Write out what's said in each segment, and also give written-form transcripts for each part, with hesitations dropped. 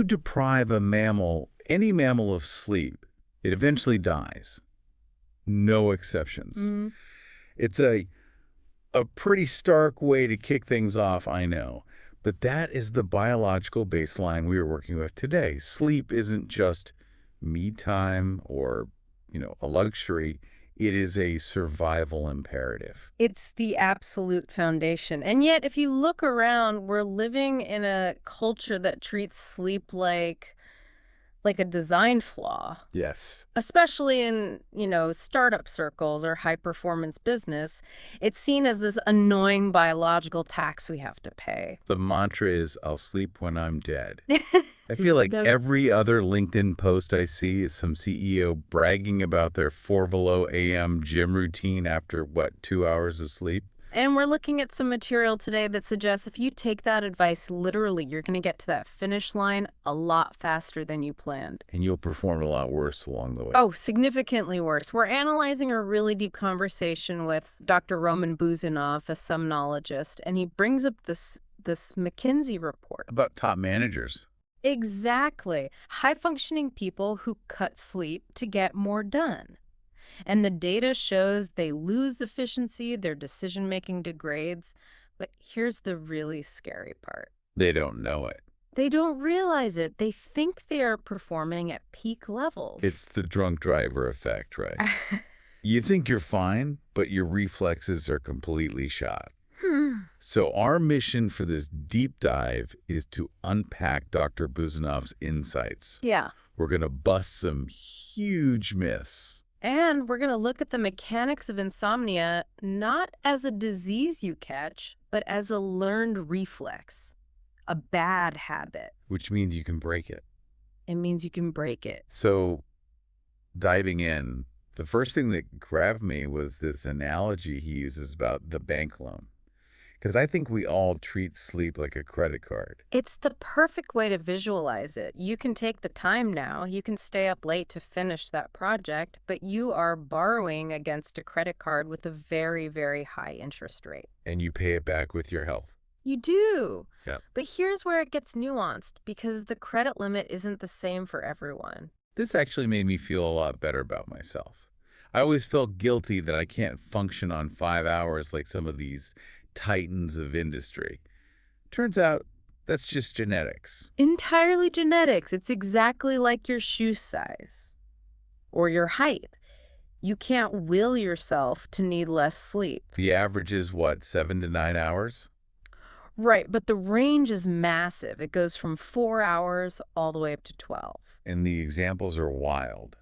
deprive a mammal, any mammal, of sleep, it eventually dies. No exceptions. Mm. It's a pretty stark way to kick things off, I know. But that is the biological baseline we are working with today. Sleep isn't just me time or, a luxury. It is a survival imperative. It's the absolute foundation. And yet, if you look around, we're living in a culture that treats sleep like a design flaw. Yes. Especially in, startup circles or high-performance business, it's seen as this annoying biological tax we have to pay. The mantra is, I'll sleep when I'm dead. I feel like That's- every other LinkedIn post I see is some CEO bragging about their 4 below a.m. gym routine after, 2 hours of sleep? And we're looking at some material today that suggests if you take that advice literally, you're going to get to that finish line a lot faster than you planned. And you'll perform a lot worse along the way. Oh, significantly worse. We're analyzing a really deep conversation with Dr. Roman Buzanov, a somnologist, and he brings up this McKinsey report. About top managers. Exactly. High-functioning people who cut sleep to get more done. And the data shows they lose efficiency, their decision-making degrades. But here's the really scary part. They don't know it. They don't realize it. They think they are performing at peak levels. It's the drunk driver effect, right? You think you're fine, but your reflexes are completely shot. So our mission for this deep dive is to unpack Dr. Buzanov's insights. Yeah. We're going to bust some huge myths. And we're going to look at the mechanics of insomnia not as a disease you catch, but as a learned reflex, a bad habit. Which means you can break it. It means you can break it. So diving in, the first thing that grabbed me was this analogy he uses about the bank loan. Because I think we all treat sleep like a credit card. It's the perfect way to visualize it. You can take the time now. You can stay up late to finish that project, but you are borrowing against a credit card with a very, very high interest rate. And you pay it back with your health. You do. Yep. But here's where it gets nuanced, because the credit limit isn't the same for everyone. This actually made me feel a lot better about myself. I always felt guilty that I can't function on 5 hours like some of these titans of industry. Turns out that's just genetics. Entirely genetics. It's exactly like your shoe size or your height. You can't will yourself to need less sleep. The average is 7 to 9 hours? Right, but the range is massive. It goes from 4 hours all the way up to 12. And the examples are wild.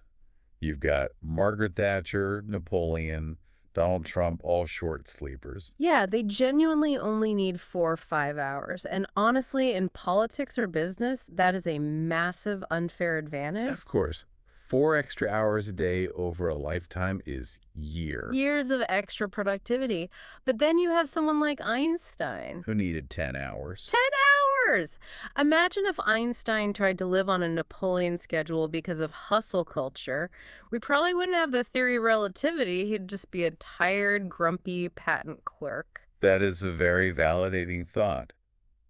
You've got Margaret Thatcher, Napoleon, Donald Trump, all short sleepers. Yeah, they genuinely only need 4 or 5 hours. And honestly, in politics or business, that is a massive unfair advantage. Of course, 4 extra hours a day over a lifetime is years. Years of extra productivity. But then you have someone like Einstein. Who needed 10 hours? 10 hours! Imagine if Einstein tried to live on a Napoleon schedule because of hustle culture. We probably wouldn't have the theory of relativity. He'd just be a tired, grumpy patent clerk. That is a very validating thought.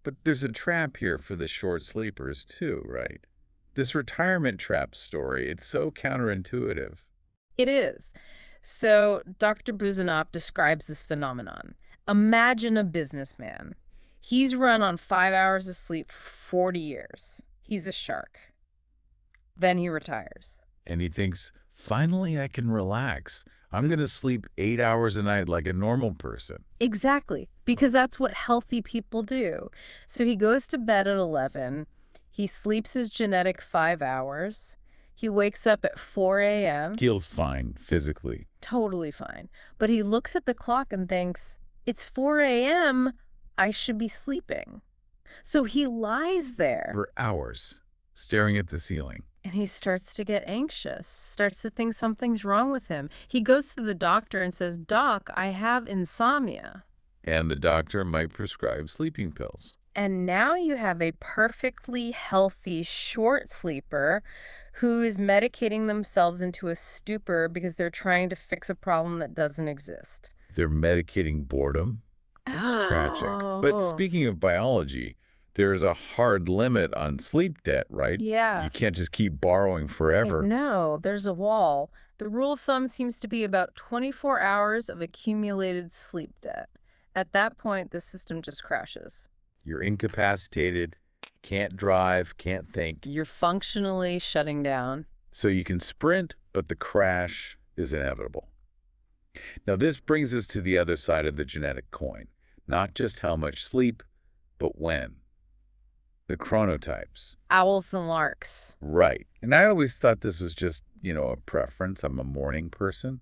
But there's a trap here for the short sleepers too, right? This retirement trap story, it's so counterintuitive. It is. So Dr. Buzanov describes this phenomenon. Imagine a businessman. He's run on 5 hours of sleep for 40 years. He's a shark. Then he retires. And he thinks, finally I can relax. I'm going to sleep 8 hours a night like a normal person. Exactly, because that's what healthy people do. So he goes to bed at 11. He sleeps his genetic 5 hours. He wakes up at 4 a.m. Feels fine physically. Totally fine. But he looks at the clock and thinks, it's 4 a.m., I should be sleeping. So he lies there. For hours, staring at the ceiling. And he starts to get anxious, starts to think something's wrong with him. He goes to the doctor and says, Doc, I have insomnia. And the doctor might prescribe sleeping pills. And now you have a perfectly healthy short sleeper who is medicating themselves into a stupor because they're trying to fix a problem that doesn't exist. They're medicating boredom. It's tragic. But speaking of biology, There's a hard limit on sleep debt, right? Yeah. You can't just keep borrowing forever. No, there's a wall. The rule of thumb seems to be about 24 hours of accumulated sleep debt. At that point, the system just crashes. You're incapacitated, can't drive, can't think. You're functionally shutting down. So you can sprint, but the crash is inevitable. Now, this brings us to the other side of the genetic coin. Not just how much sleep, but when. The chronotypes. Owls and larks. Right. And I always thought this was just, a preference. I'm a morning person.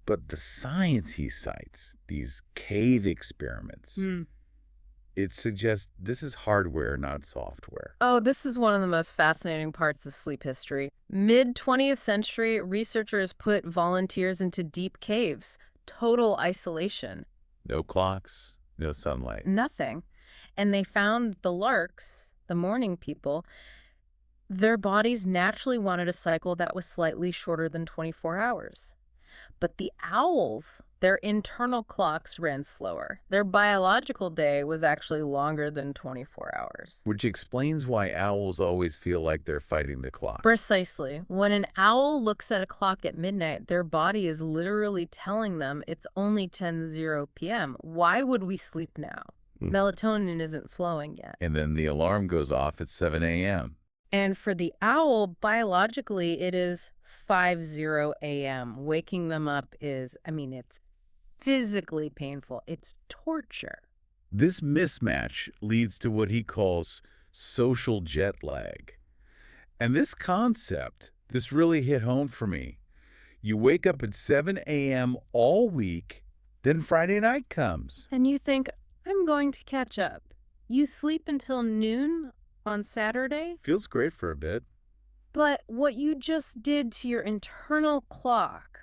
But the science he cites, these cave experiments, it suggests this is hardware, not software. Oh, this is one of the most fascinating parts of sleep history. Mid-20th century, researchers put volunteers into deep caves, total isolation. No clocks, no sunlight. Nothing. And they found the larks, the morning people, their bodies naturally wanted a cycle that was slightly shorter than 24 hours. But the owls, their internal clocks ran slower. Their biological day was actually longer than 24 hours. Which explains why owls always feel like they're fighting the clock. Precisely. When an owl looks at a clock at midnight, their body is literally telling them it's only 10:00 p.m. Why would we sleep now? Melatonin isn't flowing yet. And then the alarm goes off at 7 a.m. And for the owl, biologically, it is 5:00 a.m. Waking them up is, it's physically painful. It's torture. This mismatch leads to what he calls social jet lag. And this concept, this really hit home for me. You wake up at 7 a.m. all week, then Friday night comes. And you think, I'm going to catch up. You sleep until noon on Saturday? Feels great for a bit. But what you just did to your internal clock,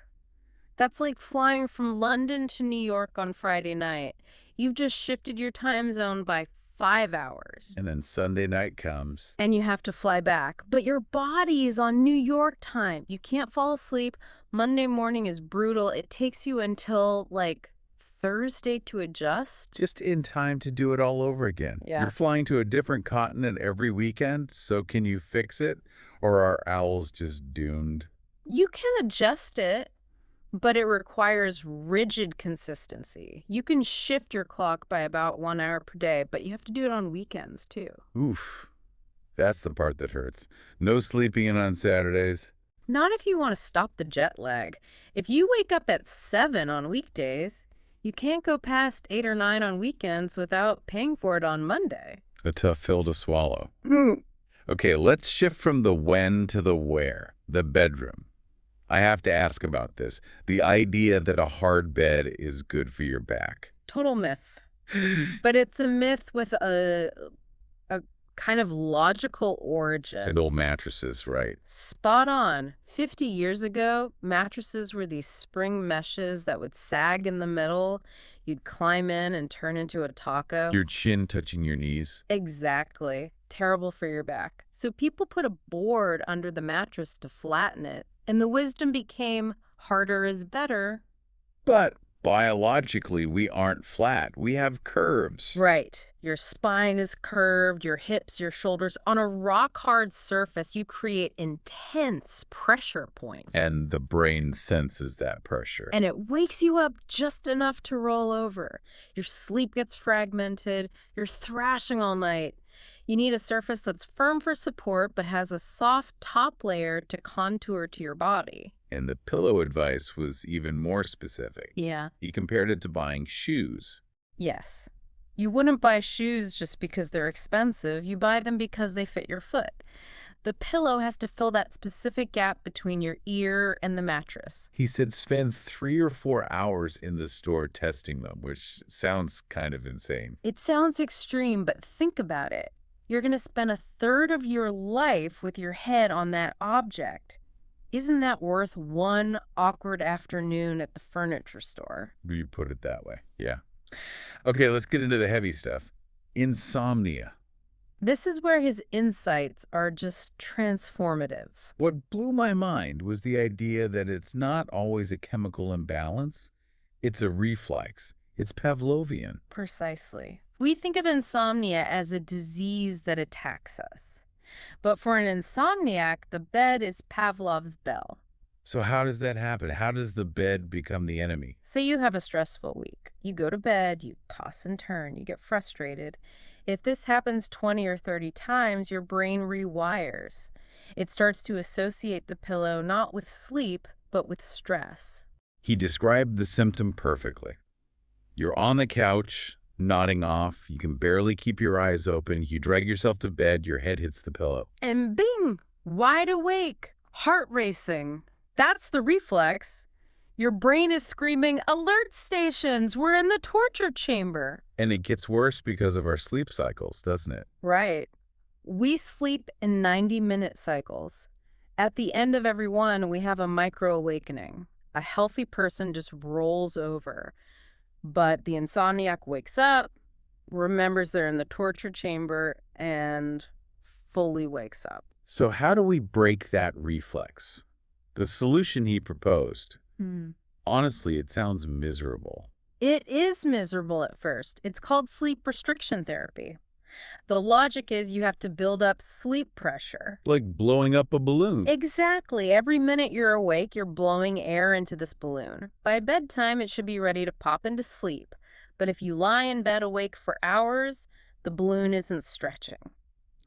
that's like flying from London to New York on Friday night. You've just shifted your time zone by 5 hours. And then Sunday night comes. And you have to fly back. But your body is on New York time. You can't fall asleep. Monday morning is brutal. It takes you until, Thursday to adjust. Just in time to do it all over again. Yeah. You're flying to a different continent every weekend, so can you fix it? Or are owls just doomed? You can adjust it, but it requires rigid consistency. You can shift your clock by about 1 hour per day, but you have to do it on weekends too. Oof. That's the part that hurts. No sleeping in on Saturdays. Not if you want to stop the jet lag. If you wake up at 7 on weekdays, you can't go past 8 or 9 on weekends without paying for it on Monday. A tough pill to swallow. Okay, let's shift from the when to the where, the bedroom. I have to ask about this. The idea that a hard bed is good for your back. Total myth. But it's a myth with a kind of logical origin. And old mattresses, right? Spot on. 50 years ago, mattresses were these spring meshes that would sag in the middle. You'd climb in and turn into a taco. Your chin touching your knees. Exactly. Terrible for your back. So people put a board under the mattress to flatten it. And the wisdom became harder is better. But biologically, we aren't flat. We have curves. Right. Your spine is curved, your hips, your shoulders. On a rock-hard surface, you create intense pressure points. And the brain senses that pressure. And it wakes you up just enough to roll over. Your sleep gets fragmented. You're thrashing all night. You need a surface that's firm for support but has a soft top layer to contour to your body. And the pillow advice was even more specific. Yeah. He compared it to buying shoes. Yes. You wouldn't buy shoes just because they're expensive. You buy them because they fit your foot. The pillow has to fill that specific gap between your ear and the mattress. He said spend 3 or 4 hours in the store testing them, which sounds kind of insane. It sounds extreme, but think about it. You're going to spend a third of your life with your head on that object. Isn't that worth one awkward afternoon at the furniture store? You put it that way, yeah. Okay, let's get into the heavy stuff. Insomnia. This is where his insights are just transformative. What blew my mind was the idea that it's not always a chemical imbalance. It's a reflex. It's Pavlovian. Precisely. We think of insomnia as a disease that attacks us. But for an insomniac, the bed is Pavlov's bell. So how does that happen? How does the bed become the enemy? Say you have a stressful week. You go to bed, you toss and turn, you get frustrated. If this happens 20 or 30 times, your brain rewires. It starts to associate the pillow not with sleep, but with stress. He described the symptom perfectly. You're on the couch, nodding off. You can barely keep your eyes open. You drag yourself to bed. Your head hits the pillow. And bing! Wide awake, heart racing. That's the reflex. Your brain is screaming, "Alert stations! We're in the torture chamber!" And it gets worse because of our sleep cycles, doesn't it? Right. We sleep in 90-minute cycles. At the end of every one, we have a micro-awakening. A healthy person just rolls over. But the insomniac wakes up, remembers they're in the torture chamber, and fully wakes up. So how do we break that reflex? The solution he proposed, honestly, it sounds miserable. It is miserable at first. It's called sleep restriction therapy. The logic is you have to build up sleep pressure. Like blowing up a balloon. Exactly. Every minute you're awake, you're blowing air into this balloon. By bedtime, it should be ready to pop into sleep. But if you lie in bed awake for hours, the balloon isn't stretching.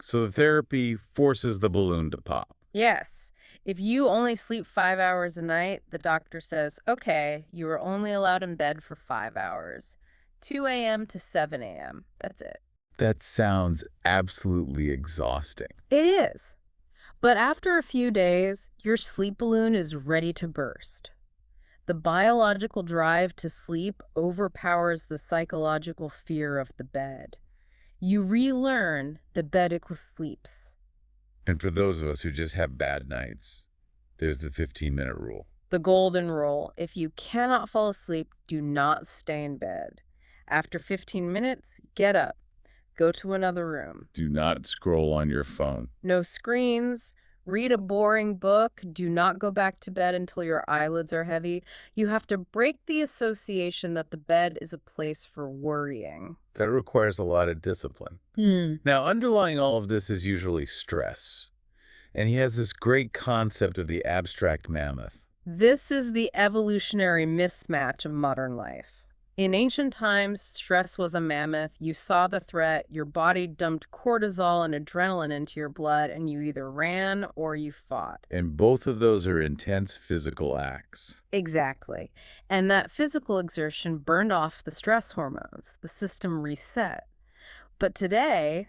So the therapy forces the balloon to pop. Yes. If you only sleep 5 hours a night, the doctor says, okay, you are only allowed in bed for 5 hours. 2 a.m. to 7 a.m. That's it. That sounds absolutely exhausting. It is. But after a few days, your sleep balloon is ready to burst. The biological drive to sleep overpowers the psychological fear of the bed. You relearn the bed equals sleeps. And for those of us who just have bad nights, there's the 15-minute rule. The golden rule: if you cannot fall asleep, do not stay in bed. After 15 minutes, get up. Go to another room. Do not scroll on your phone. No screens. Read a boring book. Do not go back to bed until your eyelids are heavy. You have to break the association that the bed is a place for worrying. That requires a lot of discipline. Now, underlying all of this is usually stress. And he has this great concept of the abstract mammoth. This is the evolutionary mismatch of modern life. In ancient times, stress was a mammoth. You saw the threat, your body dumped cortisol and adrenaline into your blood, and you either ran or you fought. And both of those are intense physical acts. Exactly. And that physical exertion burned off the stress hormones. The system reset. But today,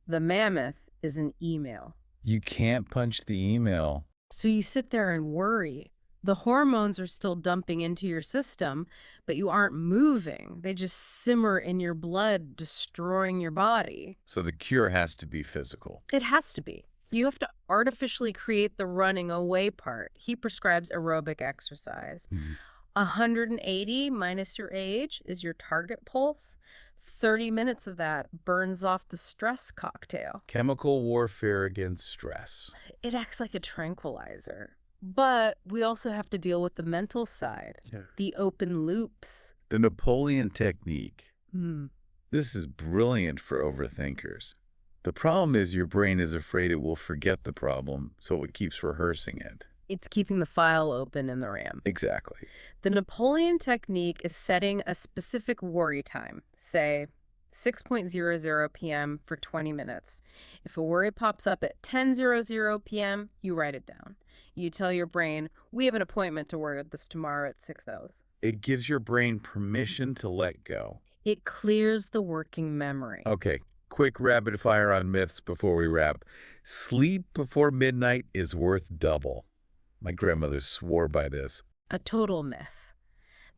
the mammoth is an email. You can't punch the email. So you sit there and worry. The hormones are still dumping into your system, but you aren't moving. They just simmer in your blood, destroying your body. So the cure has to be physical. It has to be. You have to artificially create the running away part. He prescribes aerobic exercise. 180 minus your age is your target pulse. 30 minutes of that burns off the stress cocktail. Chemical warfare against stress. It acts like a tranquilizer. But we also have to deal with the mental side, the open loops. The Napoleon technique. This is brilliant for overthinkers. The problem is your brain is afraid it will forget the problem, so it keeps rehearsing it. It's keeping the file open in the RAM. Exactly. The Napoleon technique is setting a specific worry time, say 6:00 p.m. for 20 minutes. If a worry pops up at 10:00 p.m., you write it down. You tell your brain, we have an appointment to worry with this tomorrow at 6:00. It gives your brain permission to let go. It clears the working memory. Okay, quick rapid fire on myths before we wrap. Sleep before midnight is worth double. My grandmother swore by this. A total myth.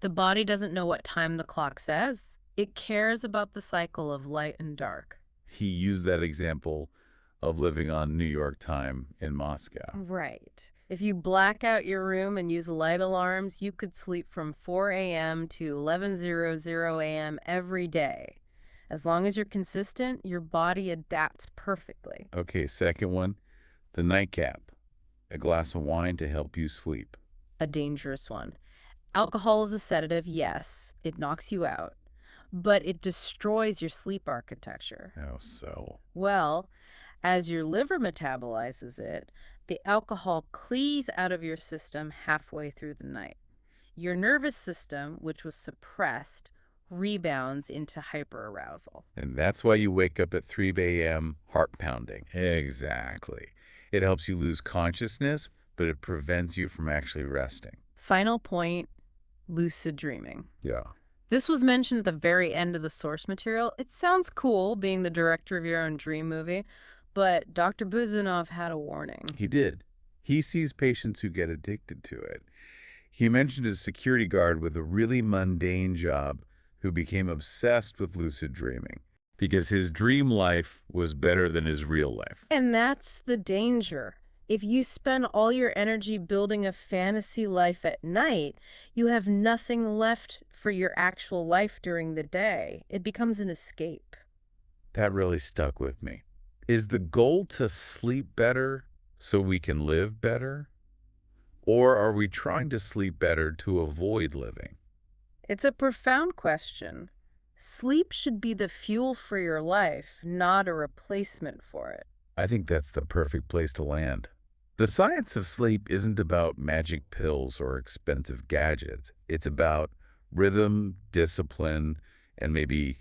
The body doesn't know what time the clock says. It cares about the cycle of light and dark. He used that example of living on New York time in Moscow. Right. If you black out your room and use light alarms, you could sleep from 4 a.m. to 11:00 a.m. every day. As long as you're consistent, your body adapts perfectly. Okay, second one, the nightcap. A glass of wine to help you sleep. A dangerous one. Alcohol is a sedative, yes, it knocks you out. but it destroys your sleep architecture. Oh, so. Well, as your liver metabolizes it, the alcohol cleaves out of your system halfway through the night. Your nervous system, which was suppressed, rebounds into hyperarousal. And that's why you wake up at 3 a.m. heart pounding. Exactly. It helps you lose consciousness, but it prevents you from actually resting. Final point, lucid dreaming. Yeah. This was mentioned at the very end of the source material. It sounds cool being the director of your own dream movie, but Dr. Buzanov had a warning. He did. He sees patients who get addicted to it. He mentioned his security guard with a really mundane job who became obsessed with lucid dreaming because his dream life was better than his real life. And that's the danger. If you spend all your energy building a fantasy life at night, you have nothing left for your actual life during the day. It becomes an escape. That really stuck with me. Is the goal to sleep better so we can live better? Or are we trying to sleep better to avoid living? It's a profound question. Sleep should be the fuel for your life, not a replacement for it. I think that's the perfect place to land. The science of sleep isn't about magic pills or expensive gadgets. It's about rhythm, discipline, and maybe,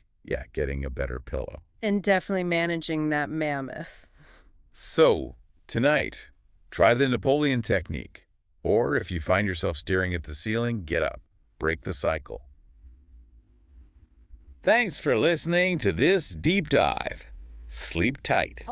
getting a better pillow. And definitely managing that mammoth. So, tonight, try the Napoleon technique. Or if you find yourself staring at the ceiling, get up. Break the cycle. Thanks for listening to this deep dive. Sleep tight.